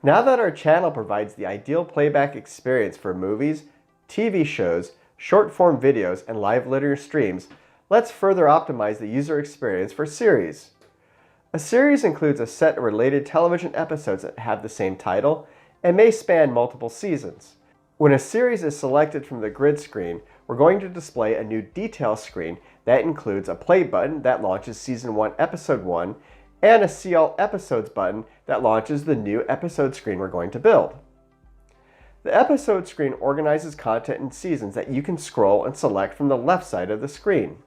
Now that our channel provides the ideal playback experience for movies, TV shows, short-form videos, and live linear streams, let's further optimize the user experience for series. A series includes a set of related television episodes that have the same title and may span multiple seasons. When a series is selected from the grid screen, we're going to display a new detail screen that includes a play button that launches Season 1, Episode 1, and a See All Episodes button that launches the new episode screen we're going to build. The episode screen organizes content in seasons that you can scroll and select from the left side of the screen.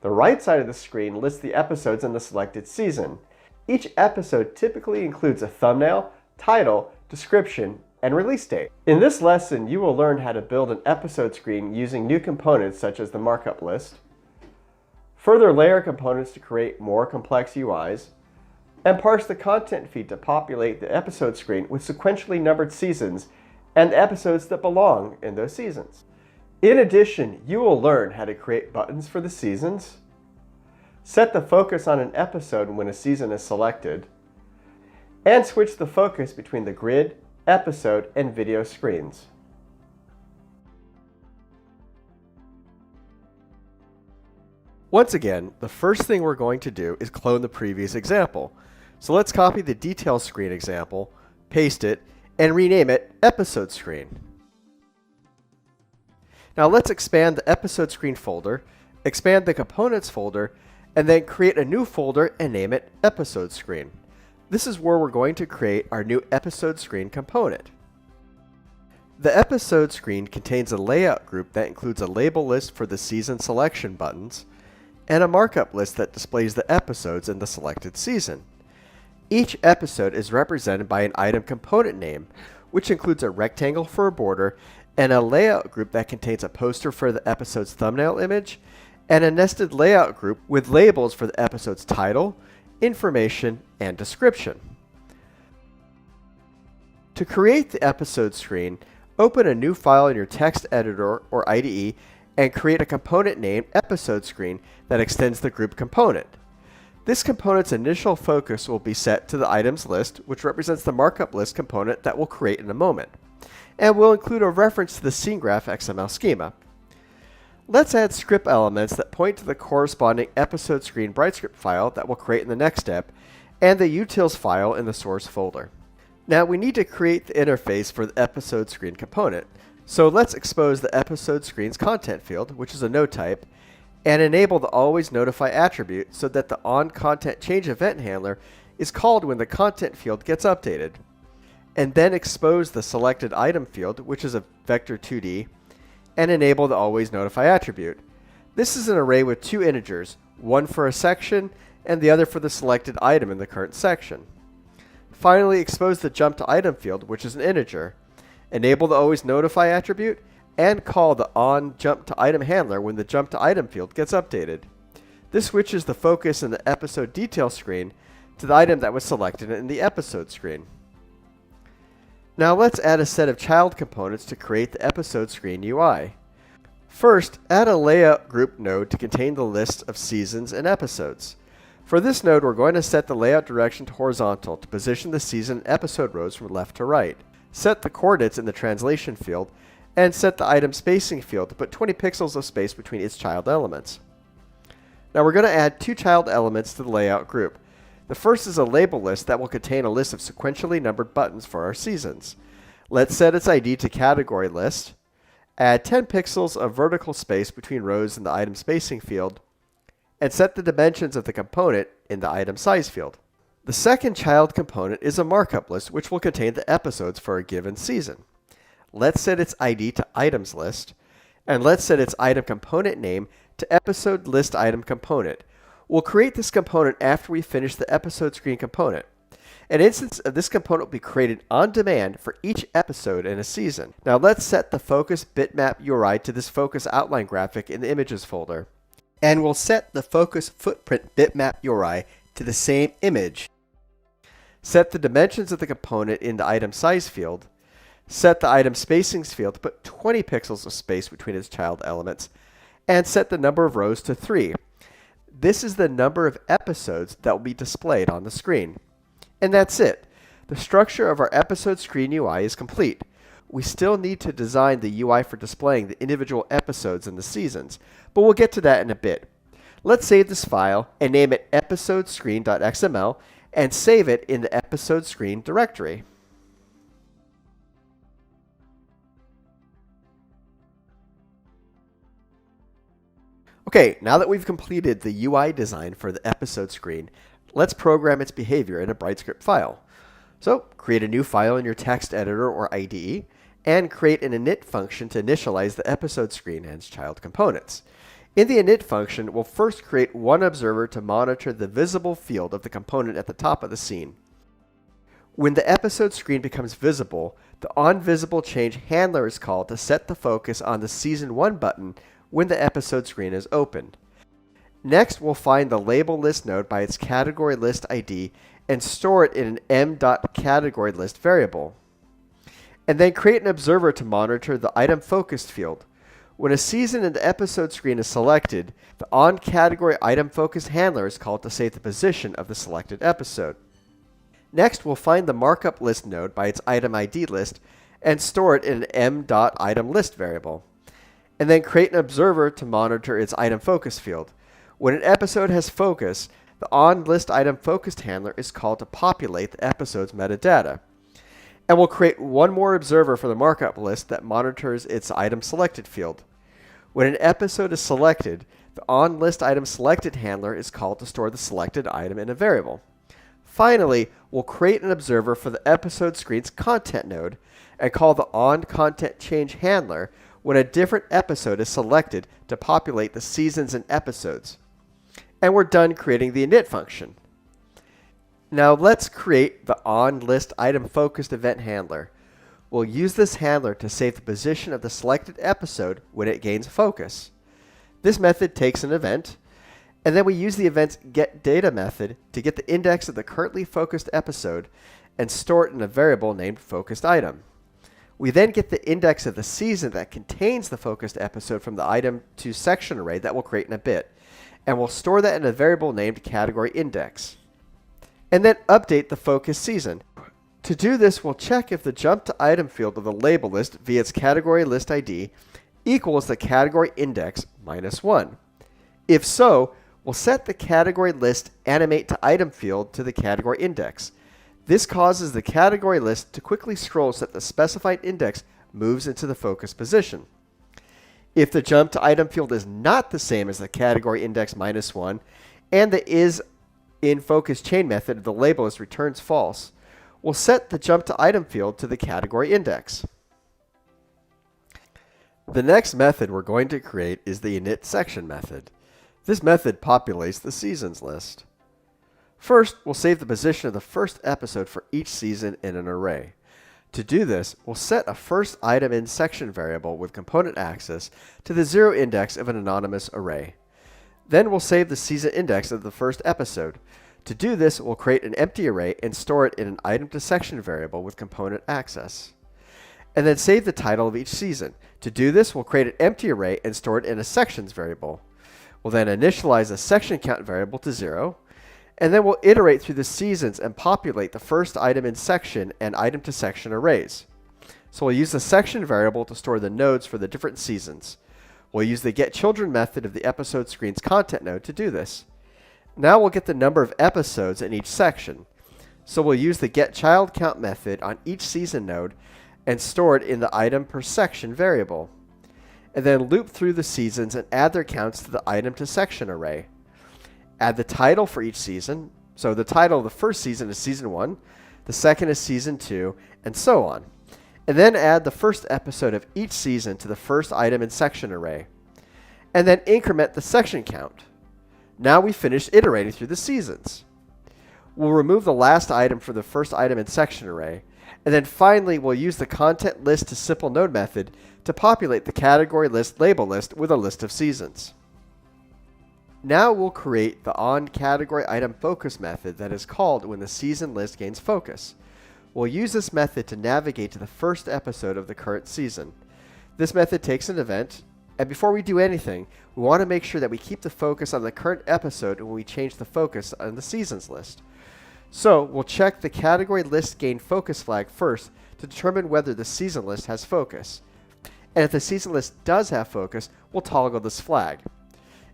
The right side of the screen lists the episodes in the selected season. Each episode typically includes a thumbnail, title, description, and release date. In this lesson, you will learn how to build an episode screen using new components such as the markup list, further layer components to create more complex UIs, and parse the content feed to populate the episode screen with sequentially numbered seasons and the episodes that belong in those seasons. In addition, you will learn how to create buttons for the seasons, set the focus on an episode when a season is selected, and switch the focus between the grid, episode, and video screens. Once again, the first thing we're going to do is clone the previous example. So let's copy the detail screen example, paste it, and rename it Episode Screen. Now let's expand the Episode Screen folder, expand the Components folder, and then create a new folder and name it Episode Screen. This is where we're going to create our new Episode Screen component. The Episode Screen contains a layout group that includes a label list for the season selection buttons, and a markup list that displays the episodes in the selected season. Each episode is represented by an item component name, which includes a rectangle for a border, and a layout group that contains a poster for the episode's thumbnail image, and a nested layout group with labels for the episode's title, information, and description. To create the episode screen, open a new file in your text editor or IDE and create a component named Episode Screen that extends the group component. This component's initial focus will be set to the items list, which represents the markup list component that we'll create in a moment, and we'll include a reference to the SceneGraph XML schema. Let's add script elements that point to the corresponding episode screen BrightScript file that we'll create in the next step, and the utils file in the source folder. Now we need to create the interface for the episode screen component, so let's expose the episode screen's content field, which is a node type, and enable the always notify attribute so that the onContentChange event handler is called when the content field gets updated. And then expose the selected item field, which is a vector 2D, and enable the always notify attribute. This is an array with two integers, one for a section and the other for the selected item in the current section. Finally, expose the jump to item field, which is an integer. Enable the always notify attribute and call the onJumpToItem handler when the jump to item field gets updated. This switches the focus in the episode detail screen to the item that was selected in the episode screen. Now let's add a set of child components to create the episode screen UI. First, add a layout group node to contain the list of seasons and episodes. For this node, we're going to set the layout direction to horizontal to position the season and episode rows from left to right. Set the coordinates in the translation field, and set the item spacing field to put 20 pixels of space between its child elements. Now we're going to add two child elements to the layout group. The first is a label list that will contain a list of sequentially numbered buttons for our seasons. Let's set its ID to category list, add 10 pixels of vertical space between rows in the item spacing field, and set the dimensions of the component in the item size field. The second child component is a markup list which will contain the episodes for a given season. Let's set its ID to items list, and let's set its item component name to episode list item component. We'll create this component after we finish the episode screen component. An instance of this component will be created on demand for each episode in a season. Now let's set the focus bitmap URI to this focus outline graphic in the images folder. And we'll set the focus footprint bitmap URI to the same image. Set the dimensions of the component in the item size field. Set the item spacings field to put 20 pixels of space between its child elements, and set the number of rows to 3. This is the number of episodes that will be displayed on the screen. And that's it. The structure of our episode screen UI is complete. We still need to design the UI for displaying the individual episodes in the seasons, but we'll get to that in a bit. Let's save this file and name it episodescreen.xml and save it in the episode screen directory. Okay, now that we've completed the UI design for the episode screen, let's program its behavior in a BrightScript file. So, create a new file in your text editor or IDE, and create an init function to initialize the episode screen and its child components. In the init function, we'll first create one observer to monitor the visible field of the component at the top of the scene. When the episode screen becomes visible, the onVisibleChange handler is called to set the focus on the Season 1 button when the episode screen is opened. Next, we'll find the label list node by its category list ID and store it in an m.categoryList variable. And then create an observer to monitor the item focused field. When a season in the episode screen is selected, the onCategory item focused handler is called to save the position of the selected episode. Next, we'll find the markup list node by its item ID list and store it in an m.itemList variable. And then create an observer to monitor its item focus field. When an episode has focus, the onListItemFocused handler is called to populate the episode's metadata. And we'll create one more observer for the markup list that monitors its item selected field. When an episode is selected, the onListItemSelected handler is called to store the selected item in a variable. Finally, we'll create an observer for the episode screen's content node and call the onContentChange handler when a different episode is selected to populate the seasons and episodes. And we're done creating the init function. Now let's create the onListItemFocused event handler. We'll use this handler to save the position of the selected episode when it gains focus. This method takes an event, and then we use the event's getData method to get the index of the currently focused episode and store it in a variable named focused_item. We then get the index of the season that contains the focused episode from the item2section array that we'll create in a bit, and we'll store that in a variable named categoryIndex. And then update the focus season. To do this, we'll check if the jump to item field of the label list via its category list ID equals the category index -1. If so, we'll set the category list animate to item field to the category index. This causes the category list to quickly scroll so that the specified index moves into the focus position. If the jump to item field is not the same as the category index -1 and the isInFocusChain method of the label list returns false, we'll set the jump to item field to the category index. The next method we're going to create is the initSection method. This method populates the seasons list. First, we'll save the position of the first episode for each season in an array. To do this, we'll set a firstItemInSection variable with component access to the 0 index of an anonymous array. Then we'll save the season index of the first episode. To do this, we'll create an empty array and store it in an item2section variable with component access. And then save the title of each season. To do this, we'll create an empty array and store it in a sections variable. We'll then initialize a section count variable to 0. And then we'll iterate through the seasons and populate the firstItemInSection and item2section arrays. So we'll use the section variable to store the nodes for the different seasons. We'll use the getChildren method of the episode screen's content node to do this. Now we'll get the number of episodes in each section. So we'll use the getChildCount method on each season node and store it in the item_per_section variable. And then loop through the seasons and add their counts to the item2section array. Add the title for each season. So the title of the first season is Season 1, the second is Season 2, and so on. And then add the first episode of each season to the firstItemInSection array. And then increment the section count. Now we've finished iterating through the seasons. We'll remove the last item for the firstItemInSection array. And then finally, we'll use the content list to simple node method to populate the category list label list with a list of seasons. Now we'll create the onCategoryItemFocus method that is called when the season list gains focus. We'll use this method to navigate to the first episode of the current season. This method takes an event, and before we do anything, we want to make sure that we keep the focus on the current episode when we change the focus on the seasons list. So we'll check the category list gain focus flag first to determine whether the season list has focus. And if the season list does have focus, we'll toggle this flag.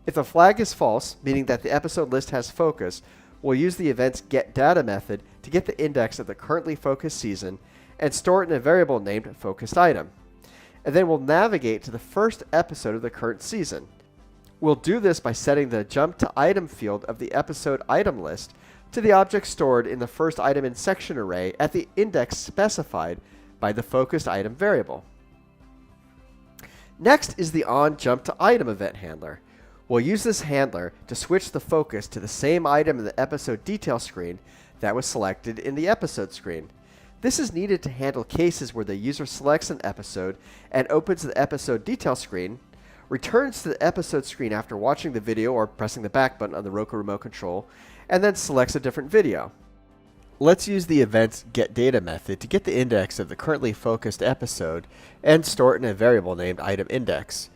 If the flag is false, meaning that the episode list has focus, we'll use the event's getData method to get the index of the currently focused season and store it in a variable named focused item. And then we'll navigate to the first episode of the current season. We'll do this by setting the jump to item field of the episode item list to the object stored in the first item in section array at the index specified by the focused item variable. Next is the onJumpToItem event handler. We'll use this handler to switch the focus to the same item in the episode detail screen that was selected in the episode screen. This is needed to handle cases where the user selects an episode and opens the episode detail screen, returns to the episode screen after watching the video or pressing the back button on the Roku remote control, and then selects a different video. Let's use the event's getData method to get the index of the currently focused episode and store it in a variable named itemIndex.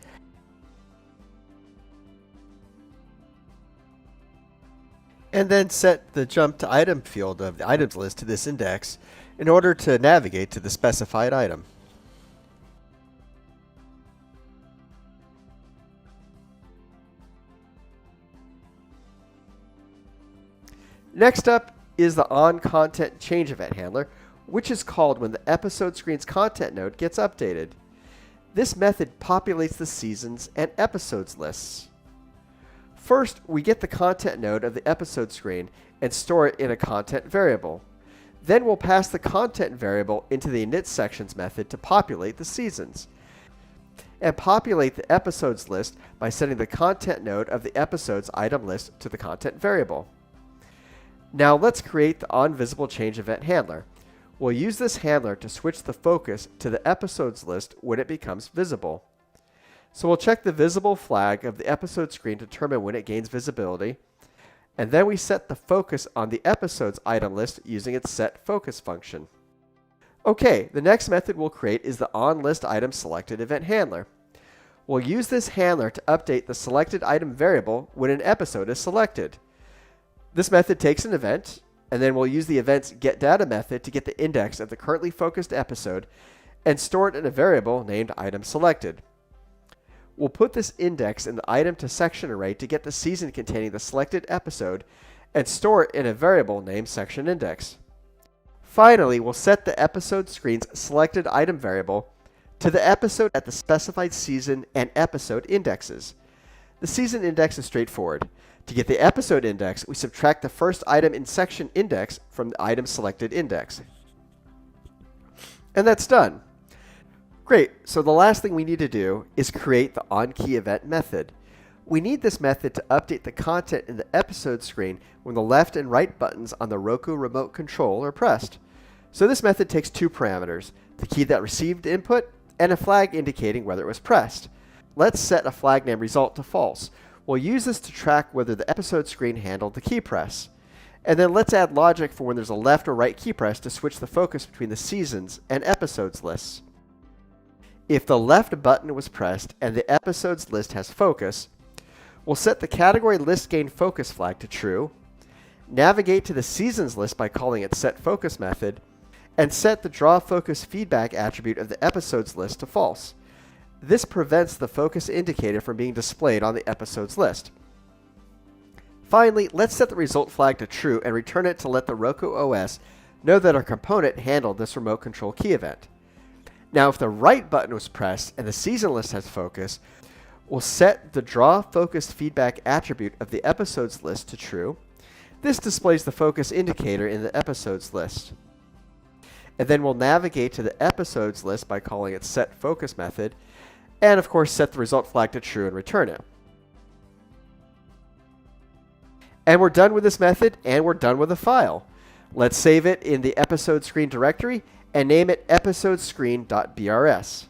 And then set the jump to item field of the items list to this index in order to navigate to the specified item. Next up is the onContentChange event handler, which is called when the episode screen's content node gets updated. This method populates the seasons and episodes lists. First, we get the content node of the episode screen and store it in a content variable. Then we'll pass the content variable into the initSections method to populate the seasons. And populate the episodes list by setting the content node of the episodes item list to the content variable. Now let's create the onVisibleChange event handler. We'll use this handler to switch the focus to the episodes list when it becomes visible. So we'll check the visible flag of the episode screen to determine when it gains visibility, and then we set the focus on the episodes item list using its setFocus function. Okay, the next method we'll create is the onListItemSelected event handler. We'll use this handler to update the selected item variable when an episode is selected. This method takes an event, and then we'll use the event's getData method to get the index of the currently focused episode and store it in a variable named itemSelected. We'll put this index in the item to section array to get the season containing the selected episode and store it in a variable named sectionIndex. Finally, we'll set the episode screen's selected item variable to the episode at the specified season and episode indexes. The season index is straightforward. To get the episode index, we subtract the first item in section index from the item selected index. And that's done. Great, so the last thing we need to do is create the onKeyEvent method. We need this method to update the content in the episode screen when the left and right buttons on the Roku remote control are pressed. So this method takes two parameters, the key that received input and a flag indicating whether it was pressed. Let's set a flag name result to false. We'll use this to track whether the episode screen handled the key press. And then let's add logic for when there's a left or right key press to switch the focus between the seasons and episodes lists. If the left button was pressed and the episodes list has focus, we'll set the category list gain focus flag to true, navigate to the seasons list by calling its setFocus method, and set the draw focus feedback attribute of the episodes list to false. This prevents the focus indicator from being displayed on the episodes list. Finally, let's set the result flag to true and return it to let the Roku OS know that our component handled this remote control key event. Now, if the right button was pressed and the season list has focus, we'll set the draw focus feedback attribute of the episodes list to true. This displays the focus indicator in the episodes list. And then we'll navigate to the episodes list by calling its setFocus method, and of course set the result flag to true and return it. And we're done with this method, and we're done with the file. Let's save it in the episode screen directory and name it episodescreen.brs.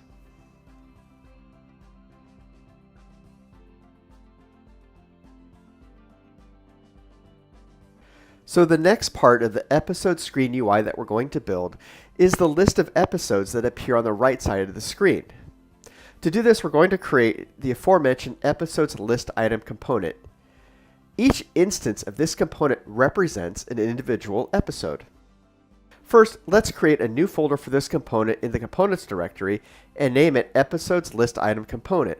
So the next part of the episode screen UI that we're going to build is the list of episodes that appear on the right side of the screen. To do this, we're going to create the aforementioned episodes list item component. Each instance of this component represents an individual episode. First, let's create a new folder for this component in the Components directory and name it Episodes List Item Component.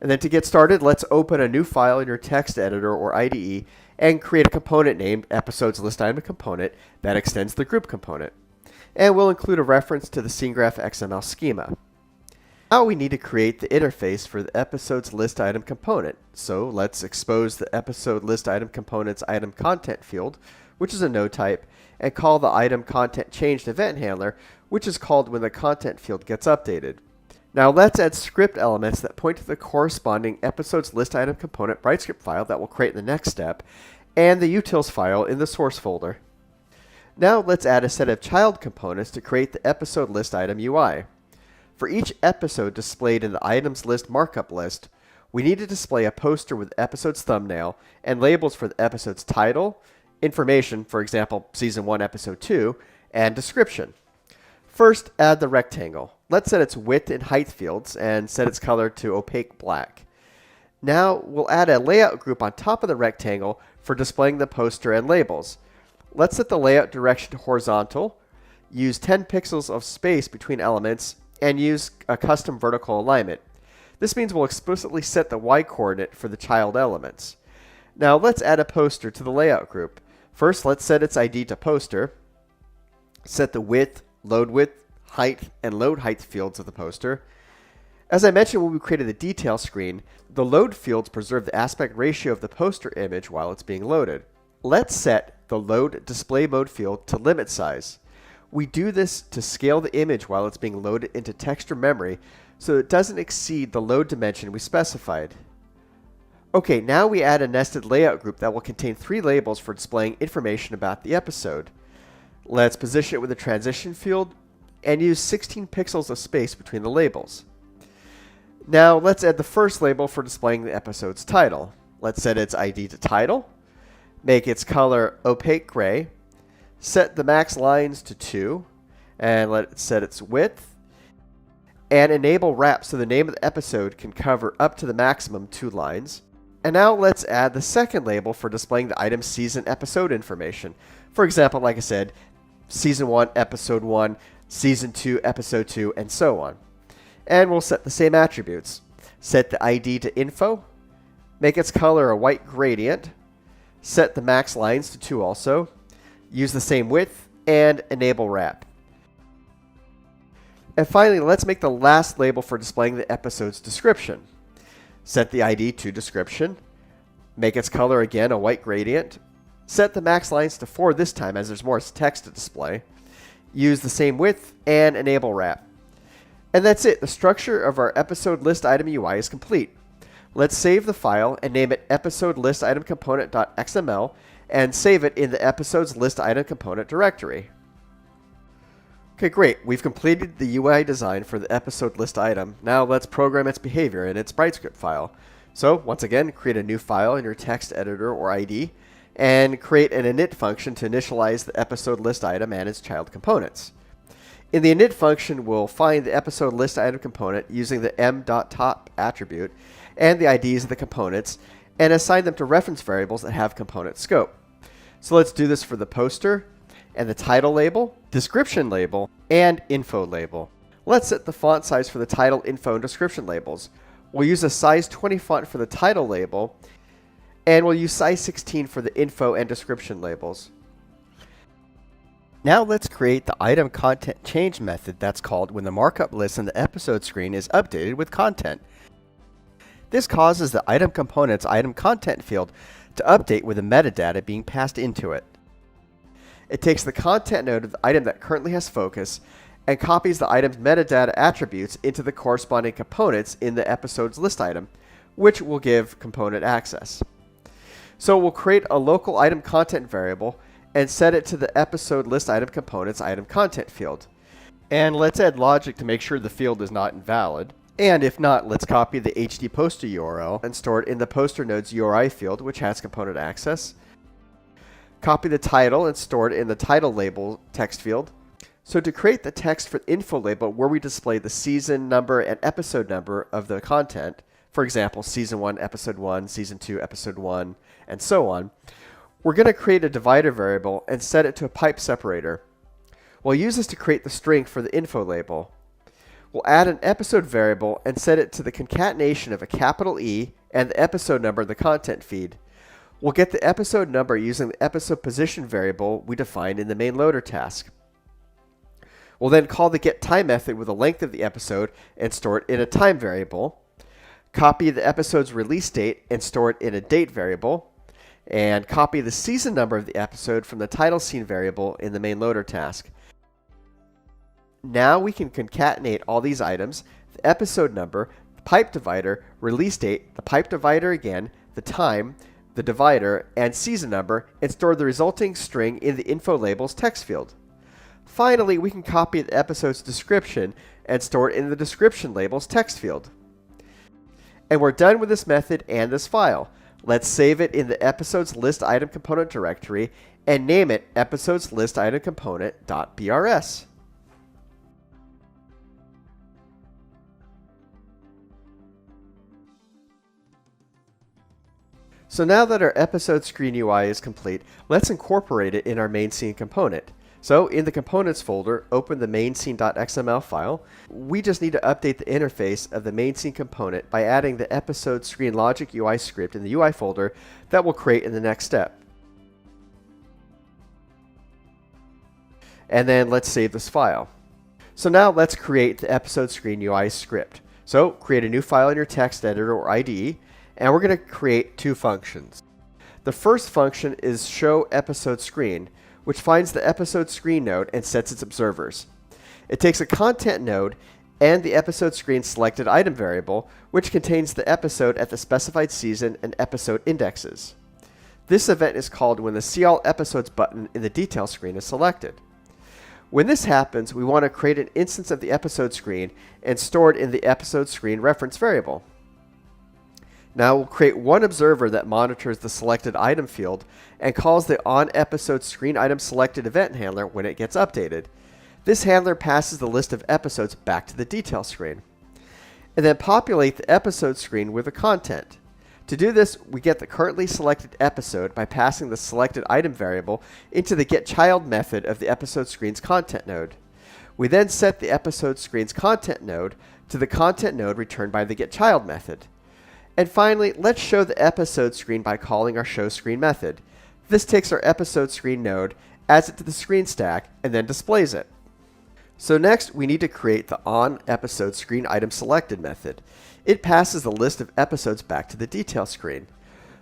And then to get started, let's open a new file in your text editor or IDE and create a component named Episodes List Item Component that extends the group component. And we'll include a reference to the SceneGraph XML schema. Now we need to create the interface for the Episodes List Item Component. So let's expose the Episode List Item Component's item content field, which is a node type, and call the item content changed event handler, which is called when the content field gets updated. Now let's add script elements that point to the corresponding Episodes List Item Component BrightScript file that we'll create in the next step, and the utils file in the source folder. Now let's add a set of child components to create the Episode List Item UI. For each episode displayed in the items list markup list, we need to display a poster with the episode's thumbnail and labels for the episode's title, information, for example, Season 1, Episode 2, and description. First, add the rectangle. Let's set its width and height fields and set its color to opaque black. Now, we'll add a layout group on top of the rectangle for displaying the poster and labels. Let's set the layout direction to horizontal, use 10 pixels of space between elements, and use a custom vertical alignment. This means we'll explicitly set the y-coordinate for the child elements. Now let's add a poster to the layout group. First, let's set its ID to poster, set the width, height, and load height fields of the poster. As I mentioned when we created the detail screen, the load fields preserve the aspect ratio of the poster image while it's being loaded. Let's set the load display mode field to limit size. We do this to scale the image while it's being loaded into texture memory so it doesn't exceed the load dimension we specified. Okay, now we add a nested layout group that will contain 3 labels for displaying information about the episode. Let's position it with a transition field and use 16 pixels of space between the labels. Now let's add the first label for displaying the episode's title. Let's set its ID to title, make its color opaque gray, set the max lines to 2, and let it set its width, and enable wrap so the name of the episode can cover up to the maximum 2 lines. And now let's add the second label for displaying the item's season episode information. For example, like I said, Season 1, Episode 1, Season 2, Episode 2, and so on. And we'll set the same attributes. Set the ID to info, make its color a white gradient, set the max lines to 2 also, use the same width, and enable wrap. And finally, let's make the last label for displaying the episode's description. Set the ID to description, make its color again a white gradient, set the max lines to 4 this time as there's more text to display, use the same width, and enable wrap. And that's it. The structure of our episode list item UI is complete. Let's save the file and name it episode list item component.xml and save it in the episodes list item component directory. Okay, great. We've completed the UI design for the episode list item. Now let's program its behavior in its BrightScript file. So once again, create a new file in your text editor or IDE and create an init function to initialize the episode list item and its child components. In the init function, we'll find the episode list item component using the m.top attribute and the IDs of the components and assign them to reference variables that have component scope. So let's do this for the poster and the title label, description label, and info label. Let's set the font size for the title, info, and description labels. We'll use a size 20 font for the title label, and we'll use size 16 for the info and description labels. Now let's create the item content change method that's called when the markup list in the episode screen is updated with content. This causes the item component's item content field to update with the metadata being passed into it. It takes the content node of the item that currently has focus and copies the item's metadata attributes into the corresponding components in the episode's list item, which will give component access. So we'll create a local item content variable and set it to the episode list item component's item content field. And let's add logic to make sure the field is not invalid. And if not, let's copy the HD poster URL and store it in the poster node's URI field, which has component access. Copy the title and store it in the title label text field. So to create the text for the info label where we display the season number and episode number of the content, for example, Season 1, Episode 1, Season 2, Episode 1, and so on, we're going to create a divider variable and set it to a pipe separator. We'll use this to create the string for the info label. We'll add an episode variable and set it to the concatenation of a capital E and the episode number of the content feed. We'll get the episode number using the episode position variable we defined in the main loader task. We'll then call the getTime method with the length of the episode and store it in a time variable. Copy the episode's release date and store it in a date variable. And copy the season number of the episode from the title scene variable in the main loader task. Now we can concatenate all these items, the episode number, the pipe divider, release date, the pipe divider again, the time, the divider, and season number, and store the resulting string in the info label's text field. Finally, we can copy the episode's description and store it in the description label's text field. And we're done with this method and this file. Let's save it in the episodes list item component directory and name it episodes list item component.brs. So now that our episode screen UI is complete, let's incorporate it in our main scene component. So in the components folder, open the main scene.xml file. We just need to update the interface of the main scene component by adding the episode screen logic UI script in the UI folder that we'll create in the next step. And then let's save this file. So now let's create the episode screen UI script. So create a new file in your text editor or IDE, and we're going to create two functions. The first function is show episode screen, which finds the episode screen node and sets its observers. It takes a content node and the episode screen selected item variable, which contains the episode at the specified season and episode indexes. This event is called when the See All Episodes button in the detail screen is selected. When this happens, we want to create an instance of the episode screen and store it in the episode screen reference variable. Now we'll create one observer that monitors the selected item field and calls the on-episode screen item selected event handler when it gets updated. This handler passes the list of episodes back to the detail screen. And then populate the episode screen with the content. To do this, we get the currently selected episode by passing the selected item variable into the getChild method of the episode screen's content node. We then set the episode screen's content node to the content node returned by the getChild method. And finally, let's show the episode screen by calling our showScreen method. This takes our episode screen node, adds it to the screen stack, and then displays it. So next, we need to create the on-episode screen item selected method. It passes the list of episodes back to the detail screen.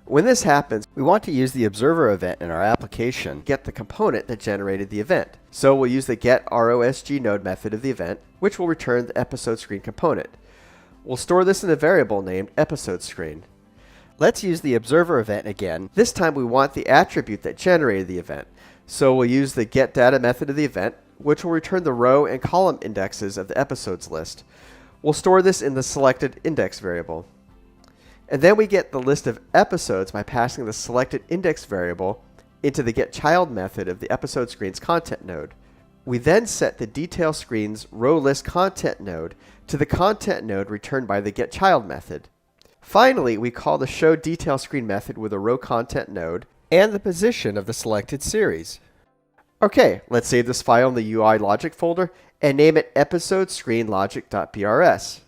When this happens, we want to use the observer event in our application to get the component that generated the event. So we'll use the getROSG node method of the event, which will return the episode screen component. We'll store this in a variable named episode screen. Let's use the observer event again. This time we want the attribute that generated the event. So we'll use the getData method of the event, which will return the row and column indexes of the episodes list. We'll store this in the selected index variable. And then we get the list of episodes by passing the selected index variable into the getChild method of the episode screen's content node. We then set the detail screen's row list content node to the content node returned by the getChild method. Finally, we call the show detail screen method with a row content node and the position of the selected series. Okay, let's save this file in the UI logic folder and name it episode screen logic.brs.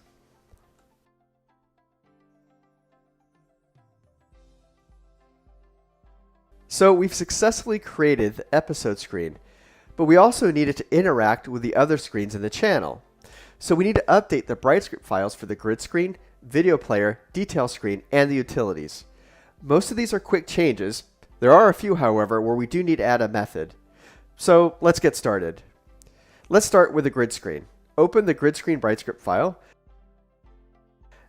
So we've successfully created the episode screen, but we also need it to interact with the other screens in the channel. So we need to update the BrightScript files for the grid screen, video player, detail screen, and the utilities. Most of these are quick changes. There are a few, however, where we do need to add a method. So let's get started. Let's start with the grid screen. Open the grid screen BrightScript file,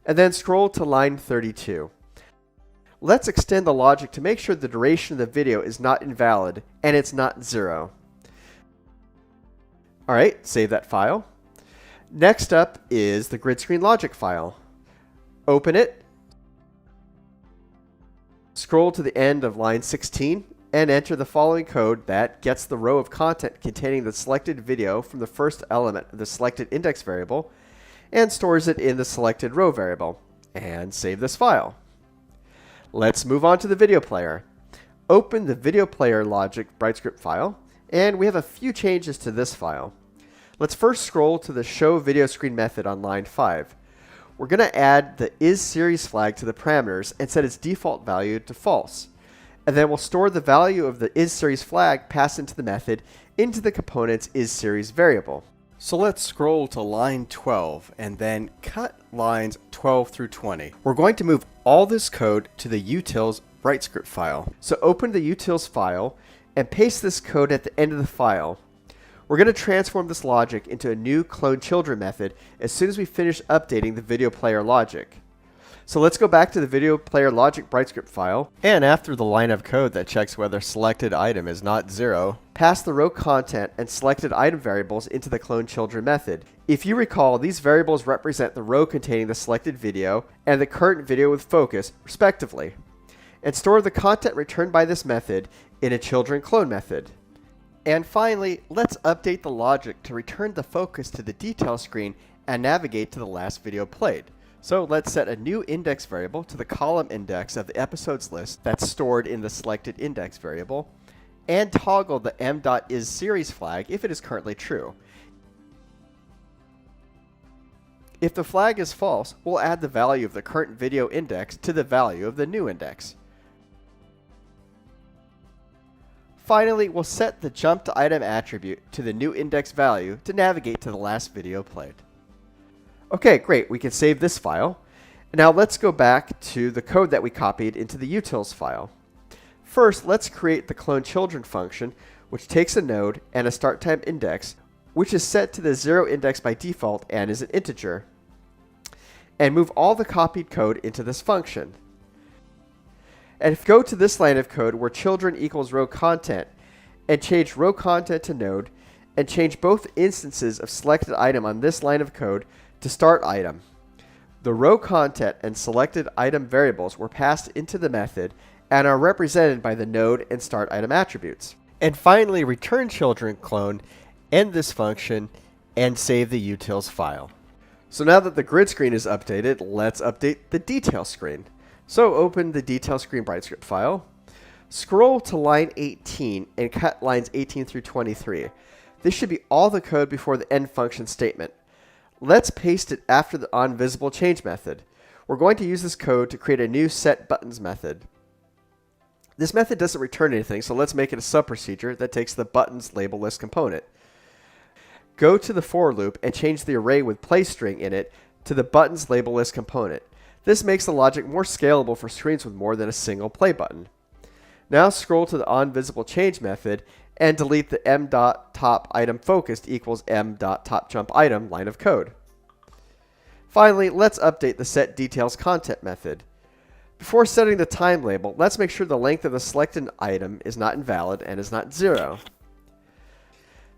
and then scroll to line 32. Let's extend the logic to make sure the duration of the video is not invalid and it's not 0. Alright, save that file. Next up is the grid screen logic file. Open it. Scroll to the end of line 16 and enter the following code that gets the row of content containing the selected video from the first element of the selected index variable and stores it in the selected row variable, and save this file. Let's move on to the video player. Open the video player logic BrightScript file, and we have a few changes to this file. Let's first scroll to the show video screen method on line 5. We're going to add the isSeries flag to the parameters and set its default value to false. And then we'll store the value of the isSeries flag passed into the method into the component's isSeries variable. So let's scroll to line 12 and then cut lines 12 through 20. We're going to move all this code to the utils BrightScript file. So open the utils file and paste this code at the end of the file. We're going to transform this logic into a new cloneChildren method as soon as we finish updating the video player logic. So let's go back to the video player logic BrightScript file, and after the line of code that checks whether selected item is not 0, pass the row content and selected item variables into the cloneChildren method. If you recall, these variables represent the row containing the selected video and the current video with focus, respectively. And store the content returned by this method in a children clone method. And finally, let's update the logic to return the focus to the detail screen and navigate to the last video played. So let's set a new index variable to the column index of the episodes list that's stored in the selected index variable, and toggle the m.isSeries flag if it is currently true. If the flag is false, we'll add the value of the current video index to the value of the new index. Finally, we'll set the jump to item attribute to the new index value to navigate to the last video played. Okay, great. We can save this file. Now let's go back to the code that we copied into the utils file. First, let's create the cloneChildren function, which takes a node and a start time index, which is set to the 0 index by default and is an integer, and move all the copied code into this function. And go to this line of code where children equals row content and change row content to node, and change both instances of selected item on this line of code to start item. The row content and selected item variables were passed into the method and are represented by the node and start item attributes. And finally, return children clone, end this function, and save the utils file. So now that the grid screen is updated, let's update the detail screen. So open the detail screen BrightScript file, scroll to line 18 and cut lines 18 through 23. This should be all the code before the end function statement. Let's paste it after the onVisibleChange method. We're going to use this code to create a new setButtons method. This method doesn't return anything, so let's make it a subprocedure that takes the buttons label list component. Go to the for loop and change the array with placeString in it to the buttons label list component. This makes the logic more scalable for screens with more than a single play button. Now scroll to the onVisibleChange method and delete the m.topItemFocused equals m.topJumpItem line of code. Finally, let's update the setDetailsContent method. Before setting the time label, let's make sure the length of the selected item is not invalid and is not 0.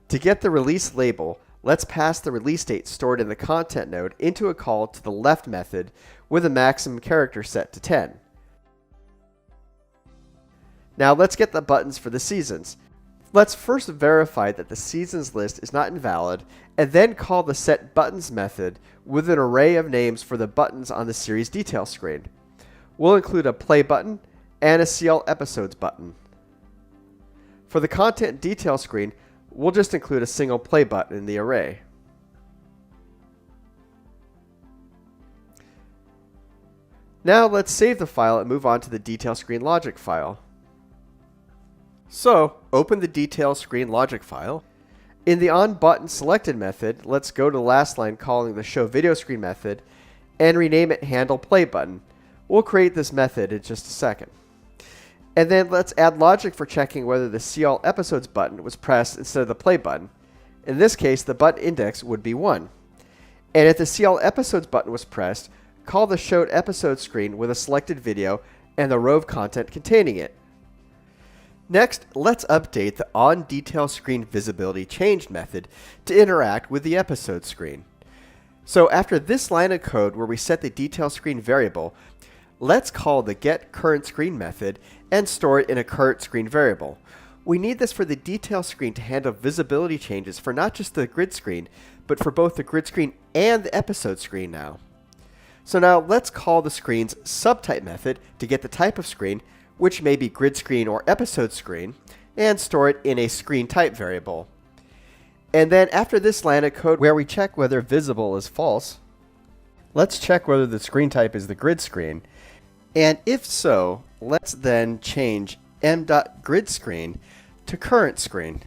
To get the release label, let's pass the release date stored in the content node into a call to the left method with a maximum character set to 10. Now let's get the buttons for the seasons. Let's first verify that the seasons list is not invalid, and then call the setButtons method with an array of names for the buttons on the series detail screen. We'll include a play button and a see all episodes button. For the content detail screen, we'll just include a single play button in the array. Now let's save the file and move on to the detail screen logic file. So, open the detail screen logic file. In the onButtonSelected method, let's go to the last line calling the showVideoScreen method and rename it handlePlayButton. We'll create this method in just a second. And then let's add logic for checking whether the see all episodes button was pressed instead of the play button. In this case, the button index would be 1. And if the see all episodes button was pressed, call the showed episode screen with a selected video and the row of content containing it. Next, let's update the onDetailScreen visibility changed method to interact with the episode screen. So after this line of code where we set the detail screen variable, let's call the getCurrentScreen method and store it in a currentScreen variable. We need this for the detail screen to handle visibility changes for not just the grid screen, but for both the grid screen and the episode screen now. So now let's call the screen's subtype method to get the type of screen, which may be grid screen or episode screen, and store it in a screen type variable. And then after this line of code where we check whether visible is false, let's check whether the screen type is the grid screen. And if so, let's then change m.gridScreen to currentScreen.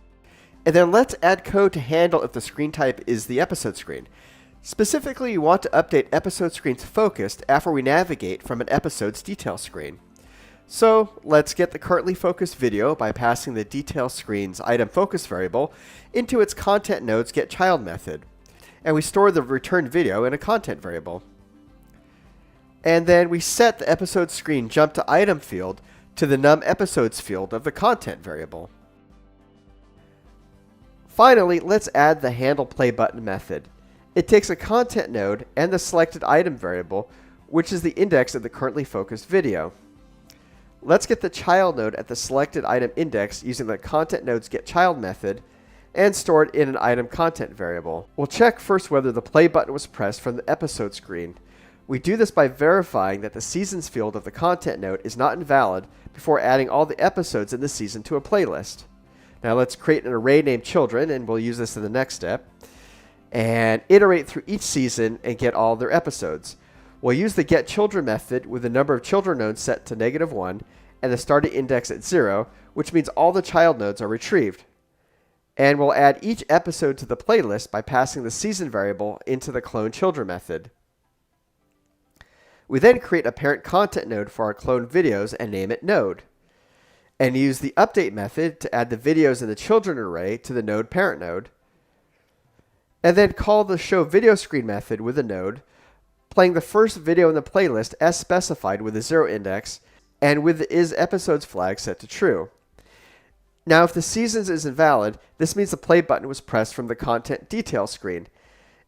And then let's add code to handle if the screen type is the episode screen. Specifically, you want to update episode screen's focused after we navigate from an episode's detail screen. So let's get the currently focused video by passing the detail screen's item focus variable into its content node's getChild method. And we store the returned video in a content variable. And then we set the episode screen jump to item field to the num episodes field of the content variable. Finally, let's add the handle play button method. It takes a content node and the selected item variable, which is the index of the currently focused video. Let's get the child node at the selected item index using the content node's getChild method and store it in an item content variable. We'll check first whether the play button was pressed from the episode screen. We do this by verifying that the seasons field of the content node is not invalid before adding all the episodes in the season to a playlist. Now let's create an array named children, and we'll use this in the next step, and iterate through each season and get all their episodes. We'll use the getChildren method with the number of children nodes set to -1 and the starting index at 0, which means all the child nodes are retrieved. And we'll add each episode to the playlist by passing the season variable into the cloneChildren method. We then create a parent content node for our cloned videos and name it node. And use the update method to add the videos in the children array to the node parent node. And then call the showVideoScreen method with a node, playing the first video in the playlist as specified with a 0 index and with the isEpisodes flag set to true. Now if the seasons is invalid, this means the play button was pressed from the content detail screen.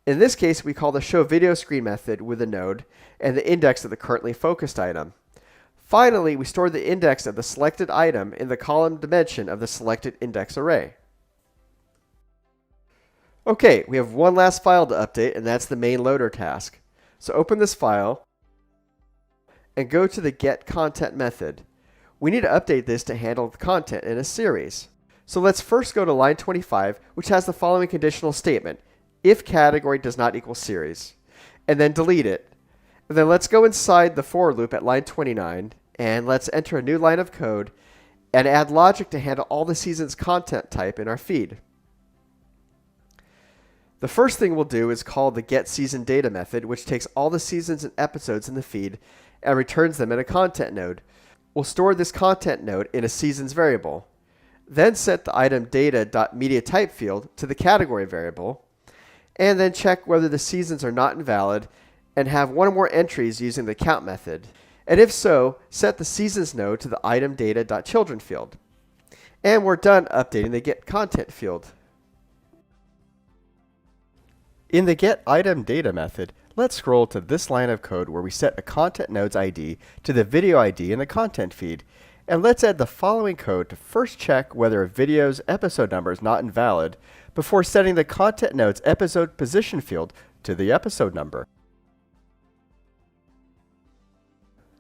In this case, we call the showVideoScreen method with a node and the index of the currently focused item. Finally, we store the index of the selected item in the column dimension of the selected index array. Okay, we have one last file to update, and that's the main loader task. So open this file and go to the getContent method. We need to update this to handle the content in a series. So let's first go to line 25, which has the following conditional statement: if category does not equal series, and then delete it. And then let's go inside the for loop at line 29, and let's enter a new line of code and add logic to handle all the season's content type in our feed. The first thing we'll do is call the getSeasonData method, which takes all the seasons and episodes in the feed and returns them in a content node. We'll store this content node in a seasons variable. Then set the item data.mediaType field to the category variable, and then check whether the seasons are not invalid and have one or more entries using the count method. And if so, set the seasons node to the item data.children field. And we're done updating the getContent field. In the getItemData method, let's scroll to this line of code where we set a content node's ID to the video ID in the content feed. And let's add the following code to first check whether a video's episode number is not invalid before setting the content node's episode position field to the episode number.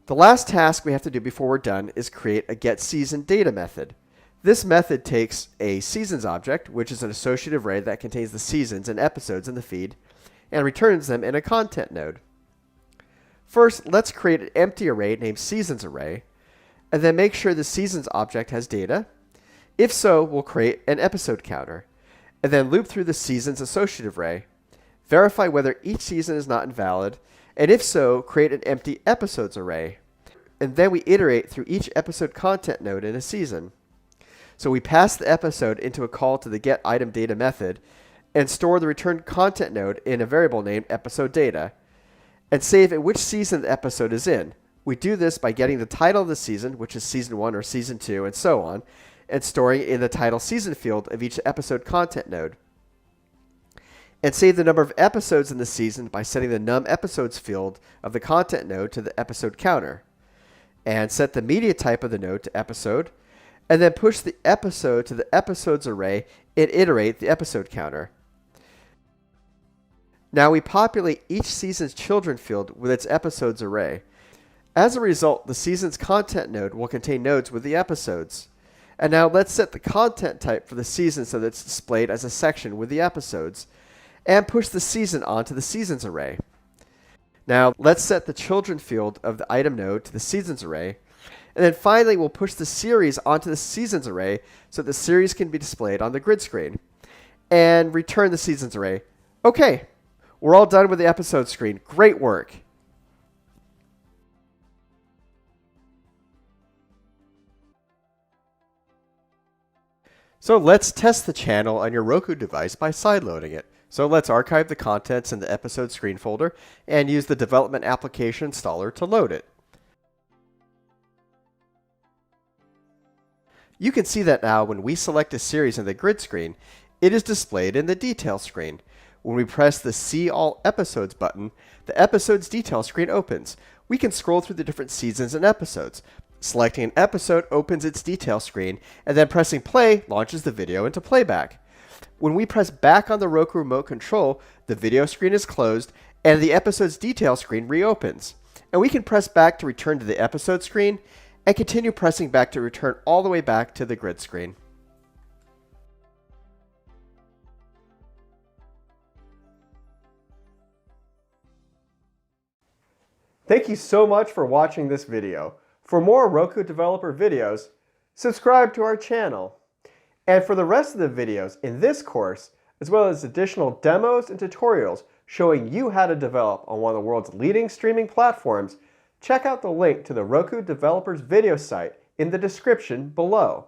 The last task we have to do before we're done is create a getSeasonData method. This method takes a seasons object, which is an associative array that contains the seasons and episodes in the feed, and returns them in a content node. First, let's create an empty array named seasonsArray, and then make sure the seasons object has data. If so, we'll create an episode counter, and then loop through the seasons associative array, verify whether each season is not invalid, and if so, create an empty episodes array. And then we iterate through each episode content node in a season. So we pass the episode into a call to the getItemData method and store the returned content node in a variable named episodeData and save in which season the episode is in. We do this by getting the title of the season, which is season 1 or season 2 and so on, and storing it in the title season field of each episode content node. And save the number of episodes in the season by setting the num episodes field of the content node to the episode counter. and set the media type of the node to episode, and then push the episode to the episodes array and iterate the episode counter. Now we populate each season's children field with its episodes array. As a result, the season's content node will contain nodes with the episodes. And now let's set the content type for the season so that it's displayed as a section with the episodes, and push the season onto the seasons array. Now let's set the children field of the item node to the seasons array, and then finally we'll push the series onto the seasons array so the series can be displayed on the grid screen, and return the seasons array. Okay, we're all done with the episode screen. Great work! So let's test the channel on your Roku device by sideloading it. So let's archive the contents in the episode screen folder and use the development application installer to load it. You can see that now when we select a series in the grid screen, it is displayed in the detail screen. When we press the See All Episodes button, the episode's detail screen opens. We can scroll through the different seasons and episodes. Selecting an episode opens its detail screen, and then pressing play launches the video into playback. When we press back on the Roku remote control, the video screen is closed and the episode's detail screen reopens. And we can press back to return to the episode screen and continue pressing back to return all the way back to the grid screen. Thank you so much for watching this video. For more Roku developer videos, subscribe to our channel. And for the rest of the videos in this course, as well as additional demos and tutorials showing you how to develop on one of the world's leading streaming platforms, check out the link to the Roku Developers video site in the description below.